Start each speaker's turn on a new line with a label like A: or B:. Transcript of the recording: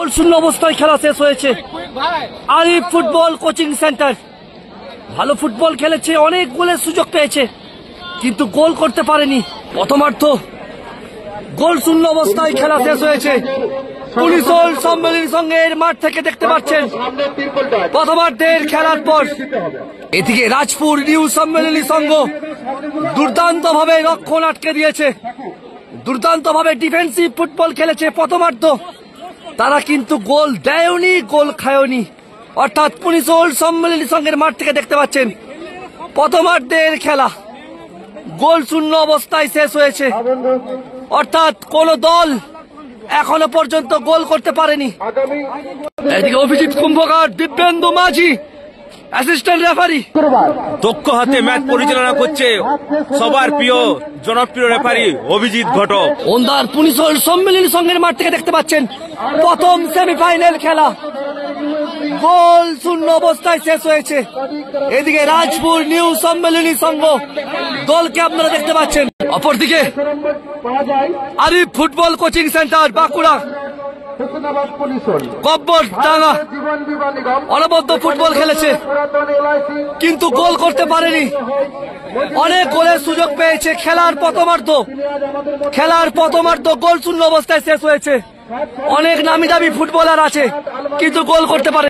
A: গোল শূন্য অবস্থায় খেলা শেষ হয়েছে। আরিফ ফুটবল কোচিং সেন্টার ভালো ফুটবল খেলেছে, অনেক গোলের সুযোগ পেয়েছে, কিন্তু গোল করতে পারেনি। প্রথমার্ধ গোল শূন্য অবস্থায় খেলা শেষ হয়েছে। পুলিশল সম্মেলনী সংঘের মাঠ থেকে দেখতে পাচ্ছেন প্রথমার্ধের খেলার পর এদিকে রাজপুর নিউ সম্মেলনী সংঘ দুর্দান্ত ভাবে রক্ষণ আটকে দিয়েছে, দুর্দান্ত ভাবে ডিফেন্সিভ ফুটবল খেলেছে প্রথমার্ধ। তারা কিন্তু গোল দেয়নি, গোল খায়নি। অর্থাৎ পুলিশল সম্মেলনী সংঘের মাঠ থেকে দেখতে পাচ্ছেন প্রথমার্ধের খেলা গোল শূন্য অবস্থায় শেষ হয়েছে। অর্থাৎ কোন দল এখনো পর্যন্ত গোল করতে পারেনি। এদিকে অভিজিৎ কুম্ভকার, দিব্যেন্দু মাঝি অ্যাসিস্ট্যান্ট রেফারি।
B: দক্ষ হাতে ম্যাচ পরিচালনা করছে সবার প্রিয় জনপ্রিয় রেফারি অভিজিৎ ঘটক।
A: ওন্দার পুলিশল সম্মেলনী সংঘের মাঠ থেকে দেখতে পাচ্ছেন প্রথম সেমিফাইনাল খেলা গোল শূন্য অবস্থায় শেষ হয়েছে। এদিকে রাজপুর নিউ সম্মেলনী সংঘ দলকে আপনারা দেখতে পাচ্ছেন। অপরদিকে Arif football coaching centre Bankura Kabbardanga অনবদ্য ফুটবল খেলেছে, কিন্তু গোল করতে পারেনি। অনেক গোলের সুযোগ পেয়েছে। খেলার প্রথমার্ধ গোল শূন্য অবস্থায় শেষ হয়েছে। অনেক নামি দামি ফুটবলার আছে, কিন্তু গোল করতে পারে।